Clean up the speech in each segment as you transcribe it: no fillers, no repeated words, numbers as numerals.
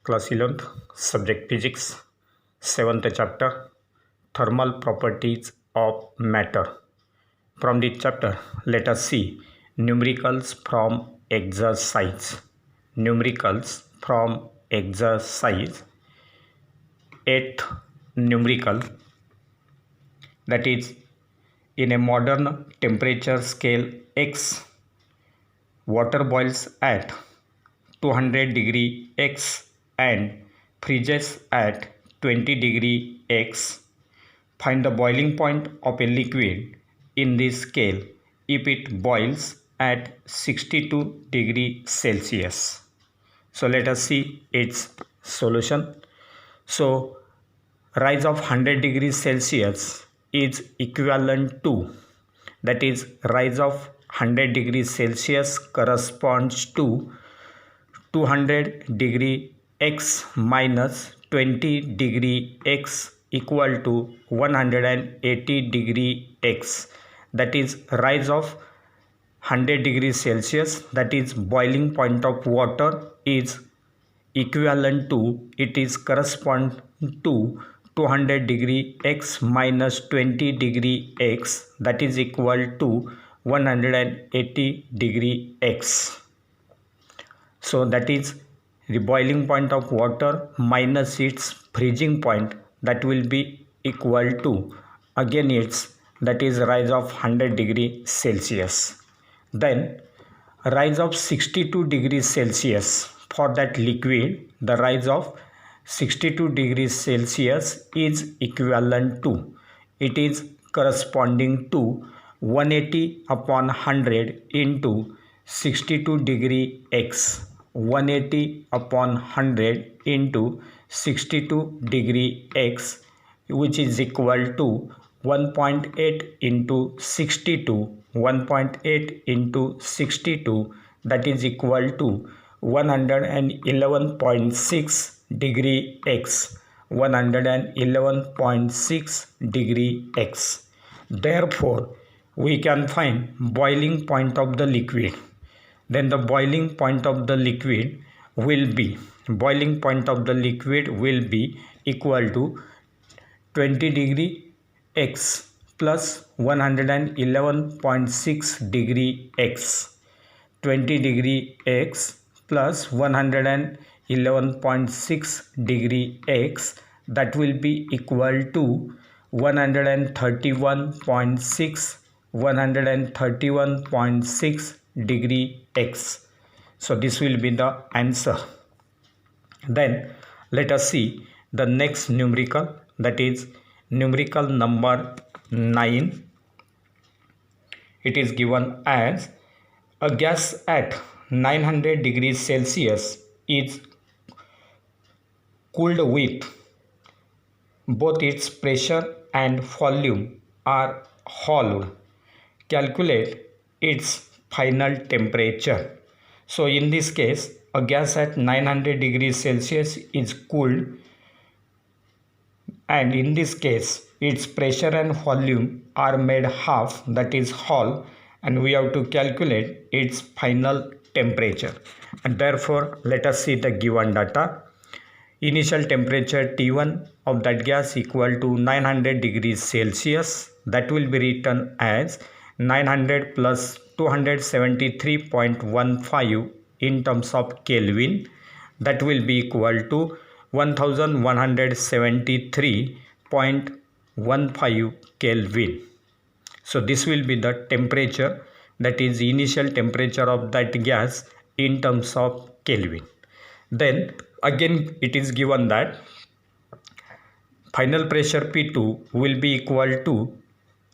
Class 11th, Subject Physics, 7th chapter, Thermal Properties of Matter. From this chapter, let us see numericals from exercise. Numericals from exercise. 8th numerical, that is, in a modern temperature scale X, water boils at 200 degree X and freezes at 20 degree X. Find the boiling point of a liquid in this scale if it boils at 62 degree Celsius. So let us see its solution. So rise of 100 degrees Celsius is equivalent to, that is, rise of 100 degrees Celsius corresponds to 200 degree X minus 20 degree X equal to 180 degree X. That is, rise of 100 degrees Celsius, that is boiling point of water, is equivalent to, it is correspond to 200 degree X minus 20 degree X, that is equal to 180 degree X. So that is the boiling point of water minus its freezing point, that will be equal to again its, that is rise of 100 degree Celsius. Then rise of 62 degrees Celsius for that liquid, the rise of 62 degrees Celsius is equivalent to, it is corresponding to 180 upon 100 into 62 degree X. 180 upon 100 into 62 degree X, which is equal to 1.8 into 62. 1.8 into 62, that is equal to 111.6 degree X. 111.6 degree X. Therefore, we can find boiling point of the liquid. Then the boiling point of the liquid will be, equal to 20 degree X plus 111.6 degree X. 20 degree X plus 111.6 degree X, that will be equal to 131.6 degree X. So this will be the answer. Then let us see the next numerical, that is numerical number 9. It is given as a gas at 900 degrees Celsius is cooled with both its pressure and volume are halved. Calculate its final temperature. So in this case, a gas at 900 degrees Celsius is cooled, and in this case its pressure and volume are made half, that is half, and we have to calculate its final temperature. And therefore let us see the given data. Initial temperature T1 of that gas equal to 900 degrees Celsius, that will be written as 900 plus 273.15 in terms of Kelvin, that will be equal to 1173.15 Kelvin. So this will be the temperature, that is initial temperature of that gas in terms of Kelvin. Then again it is given that final pressure P2 will be equal to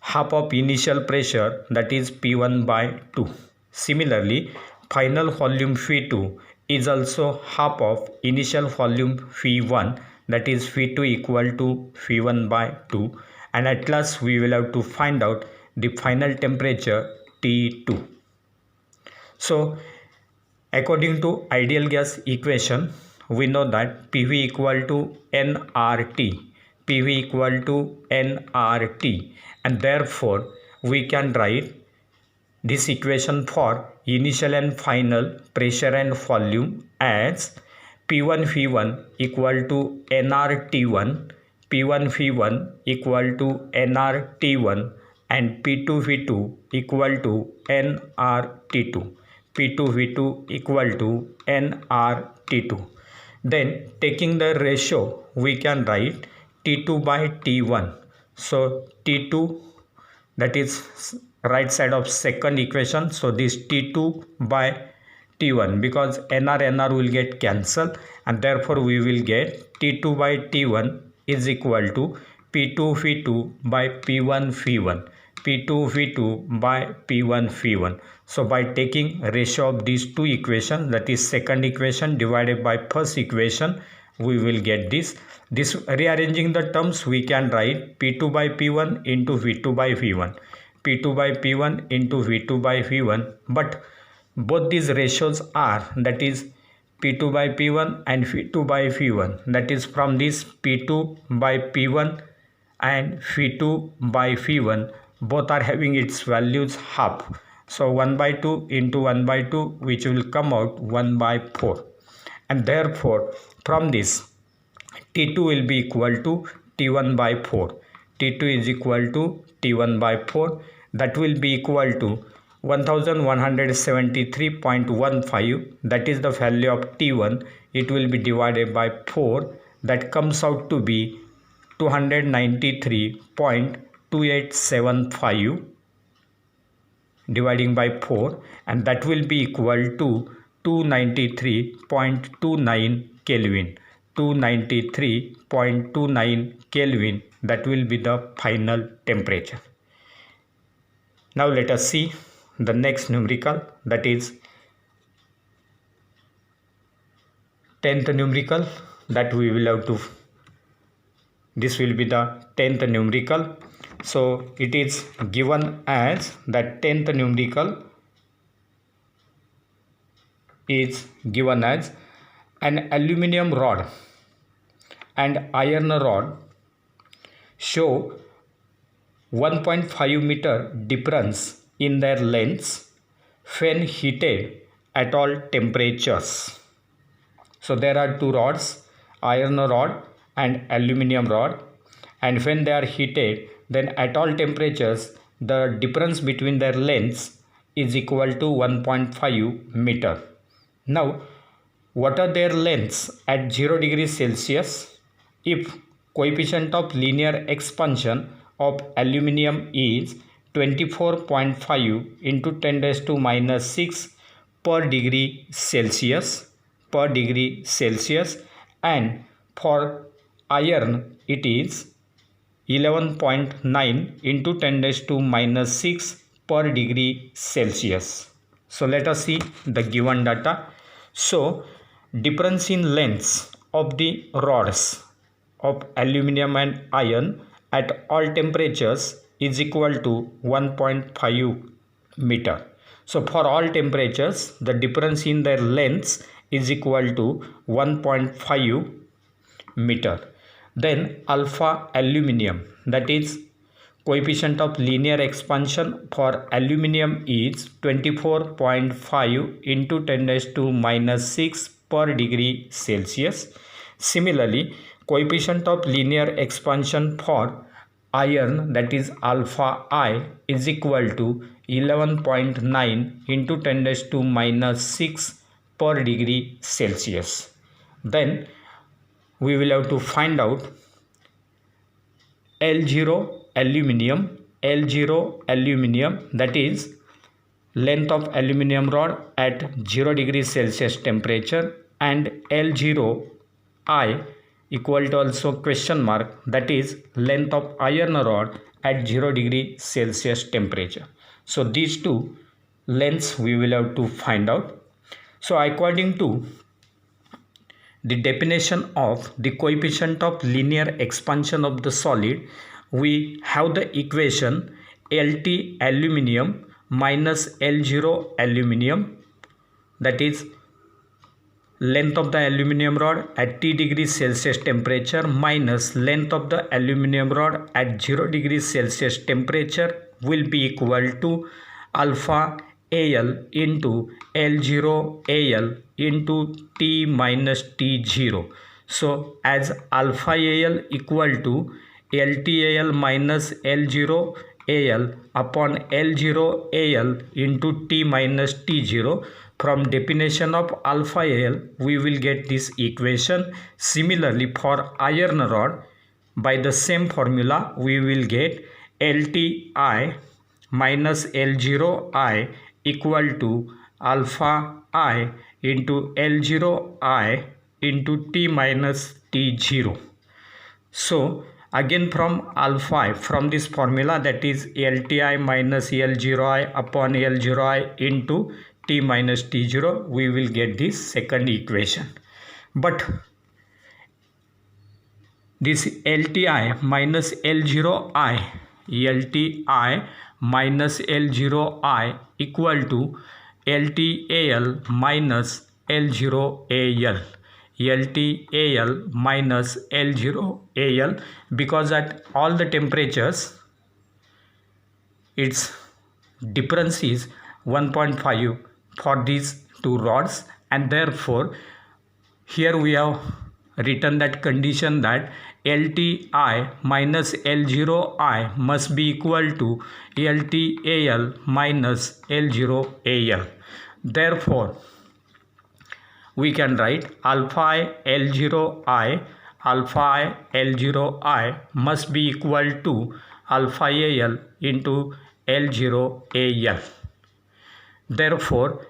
half of initial pressure, that is P1 by 2. Similarly, final volume V2 is also half of initial volume V1, that is V2 equal to V1 by 2, and at last we will have to find out the final temperature T2. So according to ideal gas equation, we know that PV equal to nRT. PV equal to nRT, and therefore we can write this equation for initial and final pressure and volume as P1 Phi1 equal to Nr T1, P1 Phi1 equal to Nr T1 and P2 V2 equal to Nr T2, P2 V2 equal to Nr T2. Then taking the ratio we can write T2 by T1. So T2, that is right side of second equation, so this T2 by T1, because NR will get cancelled and therefore we will get T2 by T1 is equal to P2 V2 by P1 Phi1, P2 V2 by P1 Phi1. So by taking ratio of these two equations, that is second equation divided by first equation, we will get this. Rearranging the terms, we can write P2 by P1 into V2 by V1, P2 by P1 into V2 by V1, but both these ratios are, that is P2 by P1 and V2 by V1, that is from this P2 by P1 and V2 by V1, both are having its values half. So 1 by 2 into 1 by 2, which will come out 1 by 4. And therefore from this T2 will be equal to T1 by 4. T2 is equal to T1 by 4. That will be equal to 1173.15, that is the value of T1. It will be divided by 4, that comes out to be 293.2875 dividing by 4, and that will be equal to 293.29 Kelvin. 293.29 Kelvin, that will be the final temperature. Now let us see the next numerical, that is 10th numerical, that we will have to, this will be the 10th numerical. So it is given as that 10th numerical is given as an aluminum rod and iron rod show 1.5 meter difference in their lengths when heated at all temperatures. So there are two rods, iron rod and aluminum rod, and when they are heated, then at all temperatures the difference between their lengths is equal to 1.5 meter. Now what are their lengths at 0 degrees Celsius? If coefficient of linear expansion of aluminium is 24.5 into 10 raised to minus 6 per degree Celsius, and for iron it is 11.9 into 10 raised to minus 6 per degree Celsius. So let us see the given data. So difference in lengths of the rods of aluminum and iron at all temperatures is equal to 1.5 meter. So for all temperatures the difference in their lengths is equal to 1.5 meter. Then alpha aluminum, that is coefficient of linear expansion for aluminum is 24.5 into 10 raised to minus 6 per degree Celsius. Similarly, coefficient of linear expansion for iron, that is alpha I, is equal to 11.9 into 10 raised to minus 6 per degree Celsius. Then we will have to find out L0 aluminum, that is length of aluminum rod at 0 degrees Celsius temperature, and L0I equal to also question mark, that is length of iron rod at 0 degree Celsius temperature. So these two lengths we will have to find out. So according to the definition of the coefficient of linear expansion of the solid, we have the equation LT aluminum minus L0 aluminum, that is length of the aluminum rod at T degrees Celsius temperature minus length of the aluminum rod at 0 degrees Celsius temperature will be equal to alpha AL into L0 AL into T minus T0. So as alpha AL equal to LTAL minus L0 AL upon L0 AL into T minus T0. From definition of alpha AL, we will get this equation. Similarly, for iron rod, by the same formula, we will get LTI minus L0I equal to alpha I into L0I into T minus T0. So again from alpha I, from this formula, that is LTI minus L0I upon L0I into T minus T0, we will get this second equation. But this LTI minus L0I, LTI minus L0I equal to LTAL minus L0AL, LTAL minus L0AL, because at all the temperatures its difference is 1.5 for these two rods, and therefore here we have written that condition that LTI minus L0I must be equal to LTAL minus L0AL. Therefore we can write alpha I L0I, alpha I L0I must be equal to alpha AL into L0AL. Therefore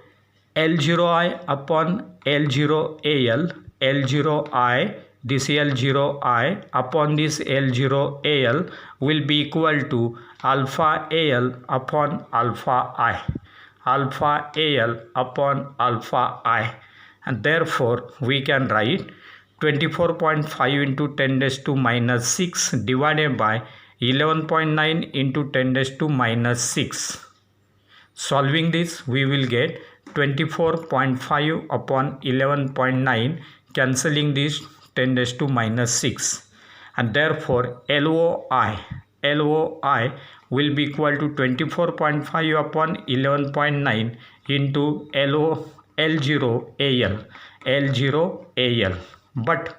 L0I upon L0AL, L0I, this L0I upon this L0AL will be equal to alpha AL upon alpha I, alpha AL upon alpha I, and therefore we can write 24.5 into 10 raised to minus 6 divided by 11.9 into 10 raised to minus 6. Solving this, we will get 24.5 upon 11.9, cancelling this 10 raised to minus 6, and therefore LOI will be equal to 24.5 upon 11.9 into L0AL, but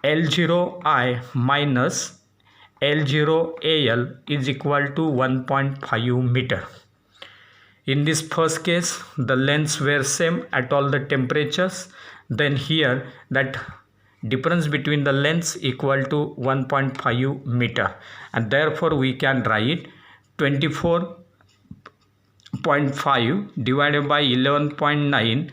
L0I minus L0AL is equal to 1.5 meter. In this first case, the lengths were same at all the temperatures. Then here that difference between the lengths equal to 1.5 meter, and therefore we can write 24.5 divided by 11.9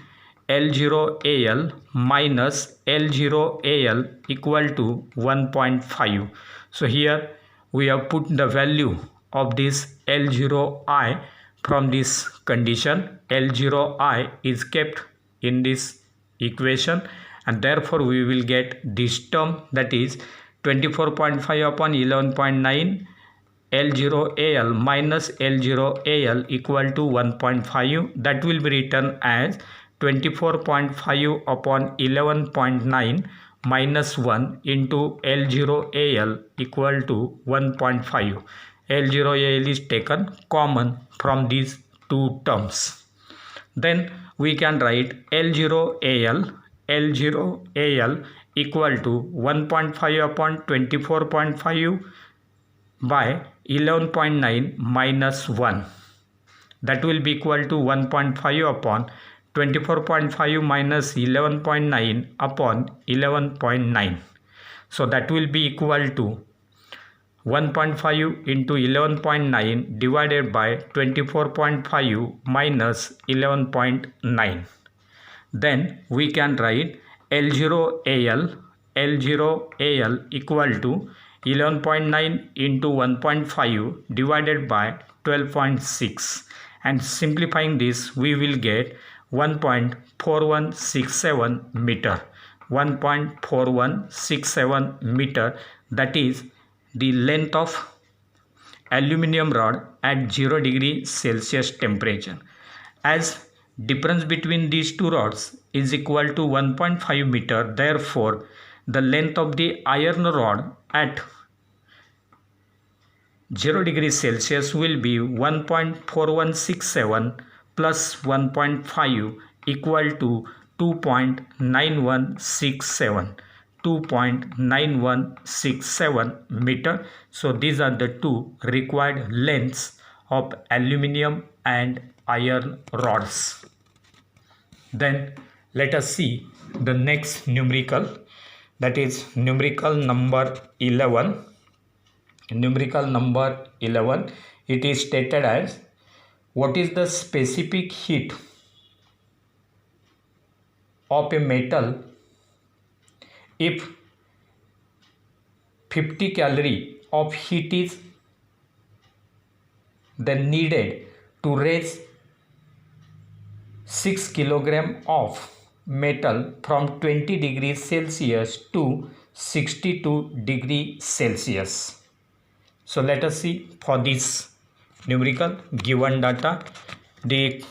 L0AL minus L0AL equal to 1.5. So here we have put the value of this L0I. From this condition, L0I is kept in this equation, and therefore we will get this term, that is 24.5 upon 11.9 L0AL minus L0AL equal to 1.5. That will be written as 24.5 upon 11.9 minus 1 into L0AL equal to 1.5. L0AL is taken common from these two terms. Then we can write L0AL equal to 1.5 upon 24.5 by 11.9 minus 1. That will be equal to 1.5 upon 24.5 minus 11.9 upon 11.9. So that will be equal to 1.5 into 11.9 divided by 24.5 minus 11.9. Then we can write L0AL equal to 11.9 into 1.5 divided by 12.6, and simplifying this we will get 1.4167 meter, 1.4167 meter, that is the length of aluminum rod at 0 degree Celsius temperature. As difference between these two rods is equal to 1.5 meter, therefore the length of the iron rod at 0 degree Celsius will be 1.4167 plus 1.5 equal to 2.9167 meter. So these are the two required lengths of aluminium and iron rods. Then let us see the next numerical, that is numerical number 11. Numerical number 11, it is stated as, what is the specific heat of a metal if 50 calorie of heat is then needed to raise 6 kilogram of metal from 20 degrees Celsius to 62 degrees Celsius. So let us see for this numerical given data. The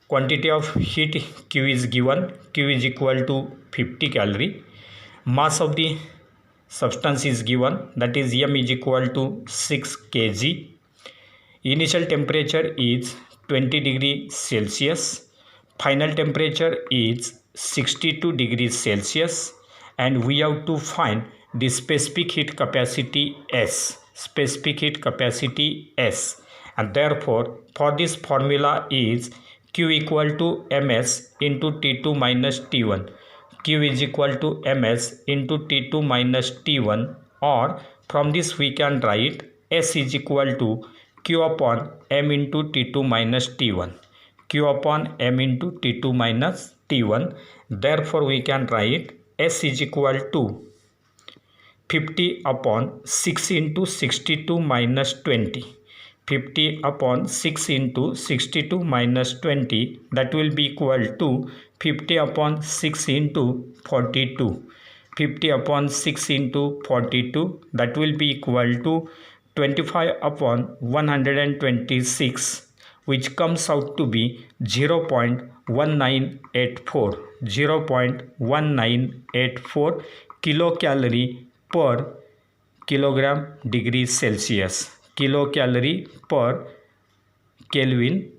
quantity of heat Q is given. Q is equal to 50 calorie. Mass of the substance is given, that is M is equal to 6 kg. Initial temperature is 20 degrees Celsius. Final temperature is 62 degrees Celsius. And we have to find the specific heat capacity S. Specific heat capacity S. And therefore, for this formula is Q equal to Ms into T2 minus T1. Q is equal to Ms into T2 minus T1, or from this we can write S is equal to Q upon M into T2 minus T1. Q upon M into T2 minus T1. Therefore, we can write S is equal to 50 upon 6 into 62 minus 20. 50 upon 6 into 62 minus 20, that will be equal to 50 upon 6 into 42. 50 upon 6 into 42, that will be equal to 25 upon 126, which comes out to be 0.1984. 0.1984 kilocalorie per kilogram degree Celsius. Kilocalorie per Kelvin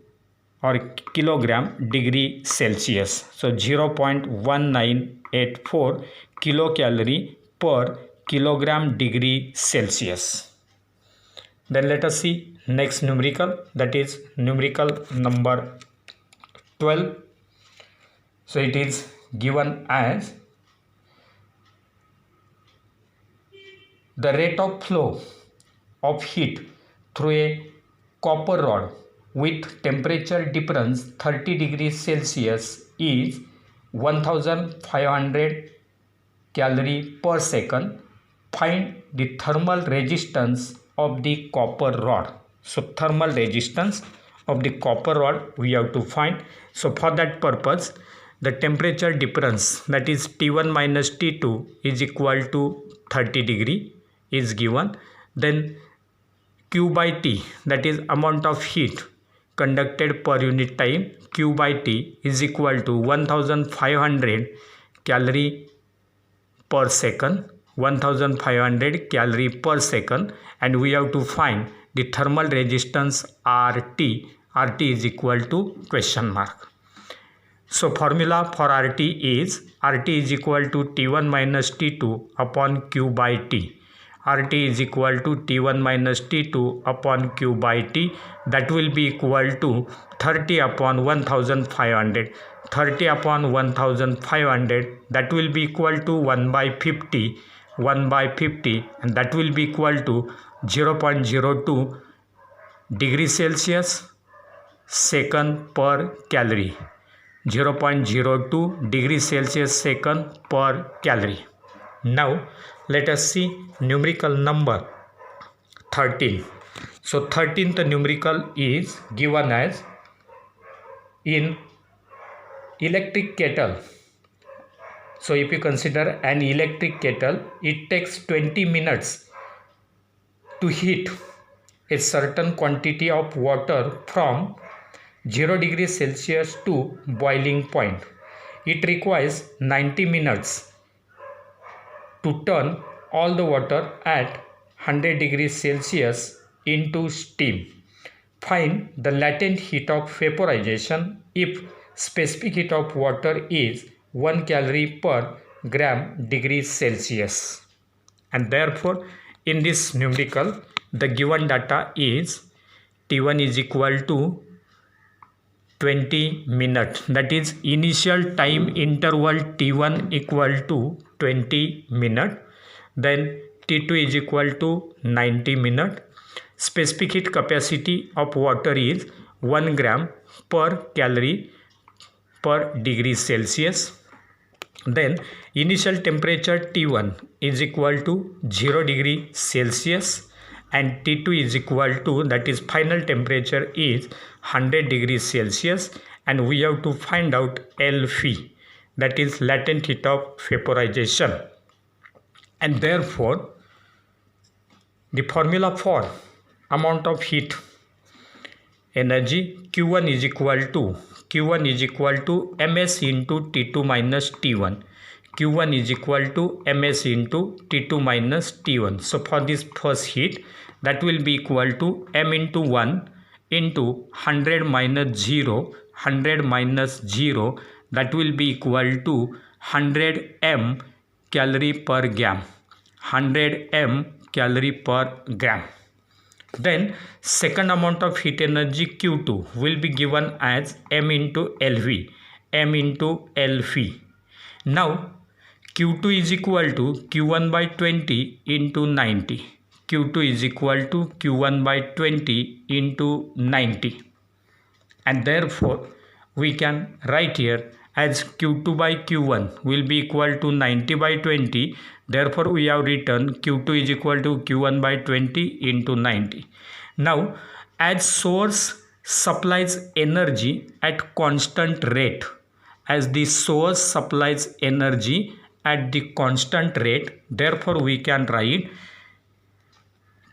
or kilogram degree Celsius. So 0.1984 kilocalorie per kilogram degree Celsius. Then let us see next numerical, that is numerical number 12. So it is given as, the rate of flow of heat through a copper rod with temperature difference 30 degrees Celsius is 1500 calorie per second. Find the thermal resistance of the copper rod. So thermal resistance of the copper rod we have to find. So for that purpose, the temperature difference, that is T1 minus T2 is equal to 30 degree is given. Then Q by T, that is amount of heat conducted per unit time, Q by T is equal to 1500 calorie per second. 1500 calorie per second, and we have to find the thermal resistance RT. RT is equal to question mark. So formula for RT is equal to T1 minus T2 upon Q by T. RT is equal to T1 minus T2 upon Q by T, that will be equal to 30 upon 1500. 30 upon 1500, that will be equal to 1 by 50. 1 by 50, and that will be equal to 0.02 degrees Celsius second per calorie. 0.02 degrees Celsius second per calorie. Now let us see numerical number 13. So 13th numerical is given as, in electric kettle. So if you consider an electric kettle, it takes 20 minutes to heat a certain quantity of water from 0 degrees Celsius to boiling point. It requires 90 minutes to turn all the water at 100 degrees Celsius into steam. Find the latent heat of vaporization if specific heat of water is 1 calorie per gram degree Celsius. And therefore, in this numerical, the given data is T1 is equal to 20 minutes. That is initial time interval T1 equal to 20 minutes. Then T2 is equal to 90 minutes. Specific heat capacity of water is 1 gram per calorie per degree Celsius. Then initial temperature T1 is equal to 0 degree Celsius and T2 is equal to, that is final temperature is 100 degrees Celsius, and we have to find out LV, that is latent heat of vaporization. And therefore the formula for amount of heat energy Q1 is equal to ms into T2 minus T1. Q1 is equal to ms into T2 minus T1. So for this first heat, that will be equal to m into 1 into 100 minus 0, 100 minus 0, that will be equal to 100 m calorie per gram, 100 m calorie per gram. Then second amount of heat energy Q2 will be given as m into LV, m into LV. Now Q2 is equal to Q1 by 20 into 90. Q2 is equal to Q1 by 20 into 90. And therefore we can write here as Q2 by Q1 will be equal to 90 by 20. Therefore we have written Q2 is equal to Q1 by 20 into 90. Now as source supplies energy at constant rate, as the source supplies energy at the constant rate, therefore we can write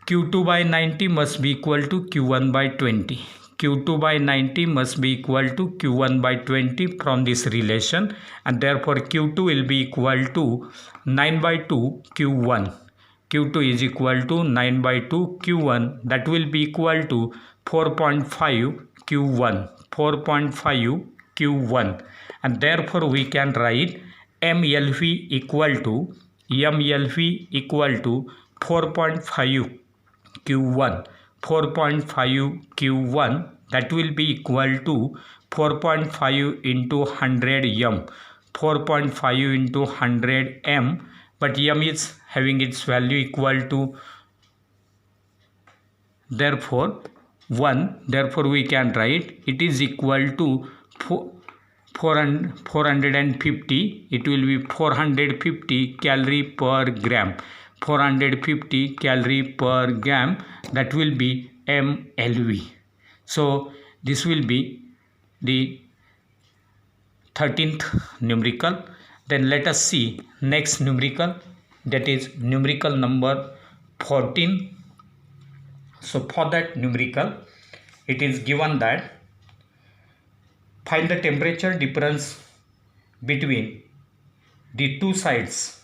Q2 by 90 must be equal to Q1 by 20. Q2 by 90 must be equal to Q1 by 20 from this relation, and therefore Q2 will be equal to 9 by 2 Q1. Q2 is equal to 9 by 2 Q1, that will be equal to 4.5 Q1, 4.5 Q1, and therefore we can write MLV equal to 4.5 Q1, 4.5 Q1, that will be equal to 4.5 into 100 m, 4.5 into 100 m, but m is having its value equal to therefore 1, therefore we can write it is equal to 450, it will be 450 calorie per gram, 450 calorie per gram, that will be MLV. So this will be the 13th numerical. Then let us see next numerical, that is numerical number 14. So for that numerical, it is given that find the temperature difference between the two sides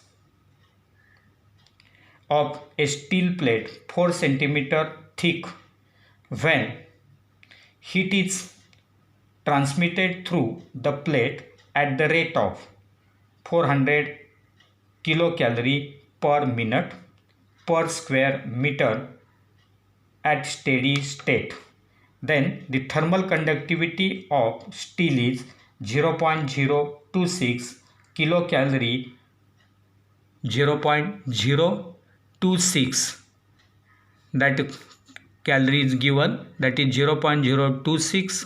of a steel plate 4 cm thick when heat is transmitted through the plate at the rate of 400 kilocalorie per minute per square meter at steady state. Then the thermal conductivity of steel is 0.026 kilocalorie, 0.026, that calorie is given, that is 0.026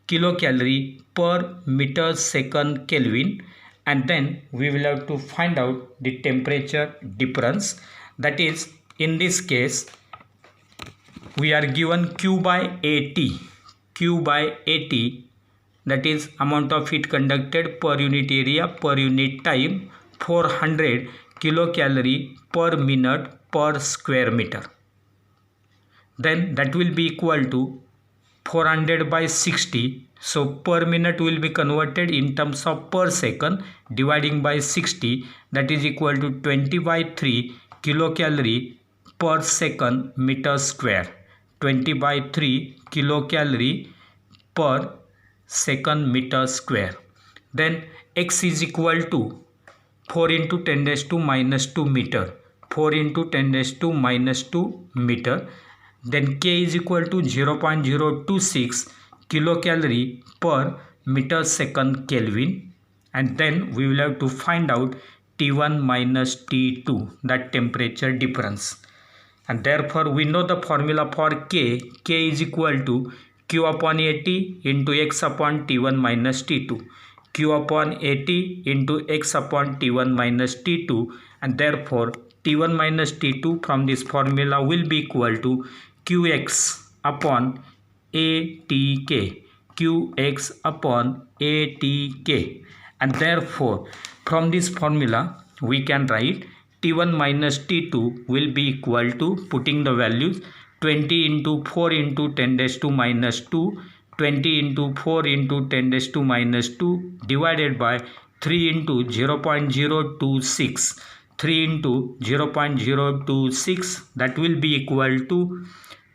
kilocalorie per meter second Kelvin, and then we will have to find out the temperature difference, that is in this case we are given Q by AT, that is amount of heat conducted per unit area per unit time, 400 kilocalorie per minute per square meter. Then that will be equal to 400 by 60. So per minute will be converted in terms of per second, dividing by 60, that is equal to 20 by 3 kilocalorie per second meter square. 20 by 3 kilocalorie per second meter square. Then x is equal to 4 into 10 raised to minus 2 meter. 4 into 10 raised to minus 2 meter. Then K is equal to 0.026 kilocalorie per meter second Kelvin. And then we will have to find out T1 minus T2, that temperature difference. And therefore we know the formula for K. K is equal to Q upon AT into X upon T1 minus T2. Q upon AT into X upon T1 minus T2, and therefore T1 minus T2 from this formula will be equal to Qx upon ATK. Qx upon ATK, and therefore from this formula we can write T1 minus T2 will be equal to, putting the values, 20 into 4 into 10 raised to minus 2, 20 into 4 into 10 raised to minus 2 divided by 3 into 0.026. 3 into 0.026, that will be equal to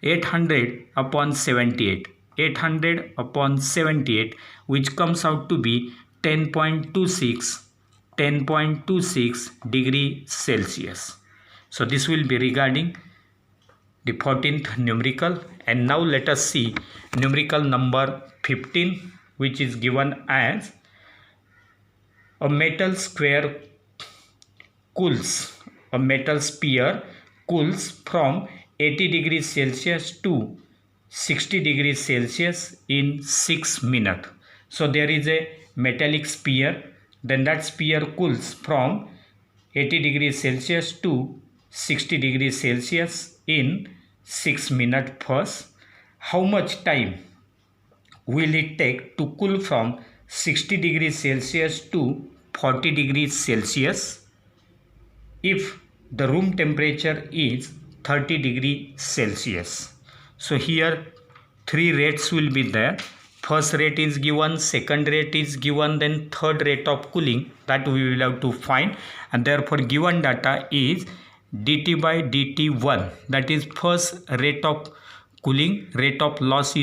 800 upon 78. 800 upon 78, which comes out to be 10.26 degree Celsius. So this will be regarding the 14th numerical. And now let us see numerical number 15, which is given as a metal sphere cools from 80 degrees Celsius to 60 degrees Celsius in 6 minutes. So there is a metallic sphere, then that sphere cools from 80 degrees Celsius to 60 degrees Celsius in 6 minutes first. How much time will it take to cool from 60 degrees Celsius to 40 degrees Celsius if the room temperature is 30 degrees Celsius? So here 3 rates will be there. First rate is given, second rate is given, then third rate of cooling, that we will have to find. And therefore given data is dt by dt1, that is first rate of cooling. Rate of loss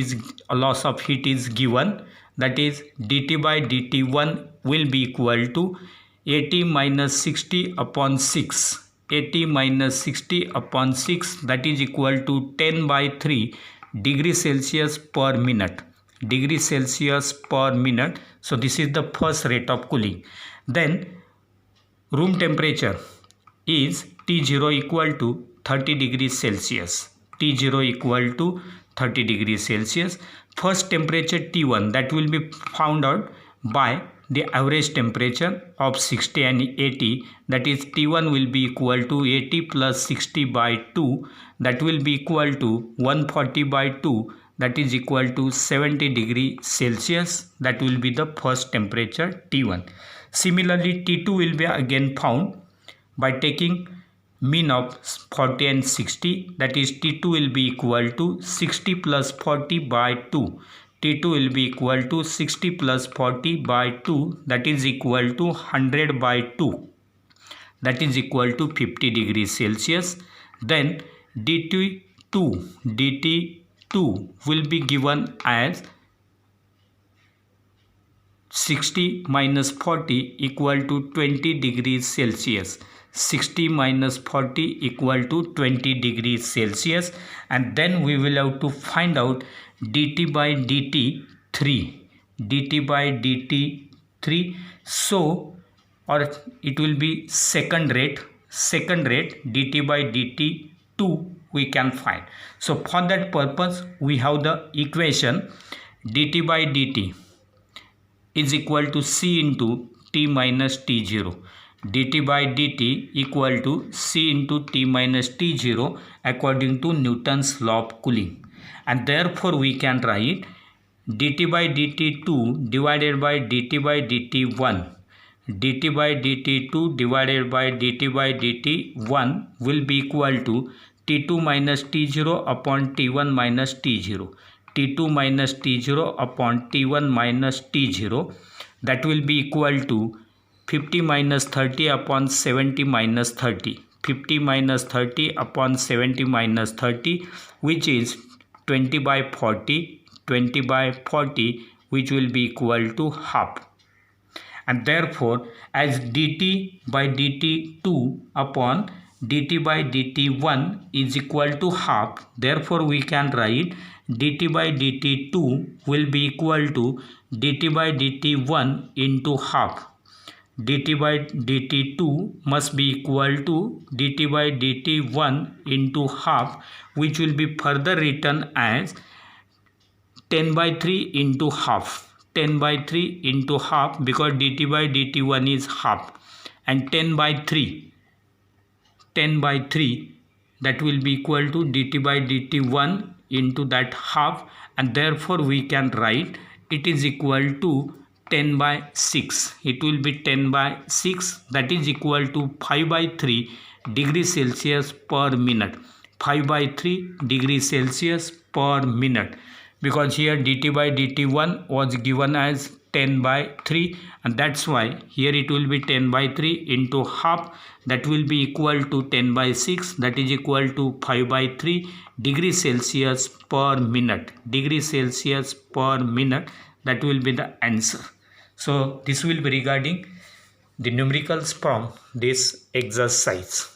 of heat is given, that is dt by dt1 will be equal to 80 minus 60 upon 6. 80 minus 60 upon 6, that is equal to 10 by 3 degrees Celsius per minute. Degree Celsius per minute. So this is the first rate of cooling. Then room temperature is T0 equal to 30 degrees Celsius. T0 equal to 30 degrees Celsius. First temperature T1, that will be found out by the average temperature of 60 and 80, that is T1 will be equal to 80 plus 60 by 2, that will be equal to 140 by 2, that is equal to 70 degree Celsius. That will be the first temperature T1. Similarly T2 will be again found by taking mean of 40 and 60, that is T2 will be equal to 60 plus 40 by 2. T2 will be equal to 60 plus 40 by 2, that is equal to 100 by 2, that is equal to 50 degrees Celsius. Then dt2 will be given as 60 minus 40 equal to 20 degrees Celsius. 60 minus 40 equal to 20 degrees Celsius. And then we will have to find out dt by dt3. dt by dt3. So, or it will be second rate dt by dt2 we can find. So for that purpose we have the equation dt by dt is equal to c into t minus t0. dt by dt equal to c into t minus t0 according to Newton's law of cooling. And therefore we can write dt by dt2 divided by dt by dt1. dt by dt2 divided by dt by dt1 will be equal to T2 minus T0 upon T1 minus T0. T2 minus T0 upon T1 minus T0, that will be equal to 50 minus 30 upon 70 minus 30. 50 minus 30 upon 70 minus 30, which is 20 by 40. 20 by 40 which will be equal to half. And therefore, as dt by dt2 upon dt by dt1 is equal to half, therefore we can write dt by dt2 will be equal to dt by dt1 into half. dt by dt2 must be equal to dt by dt1 into half, which will be further written as 10 by 3 into half. 10 by 3 into half, because dt by dt1 is half, and 10 by 3 that will be equal to dt by dt1 into that half, and therefore we can write it is equal to 10 by 6. It will be 10 by 6, that is equal to 5 by 3 degrees Celsius per minute. 5 by 3 degrees Celsius per minute, because here dt by dt1 was given as 10 by 3, and that's why here it will be 10 by 3 into half, that will be equal to 10 by 6, that is equal to 5 by 3 degrees Celsius per minute. Degrees Celsius per minute, that will be the answer. So this will be regarding the numericals from this exercise.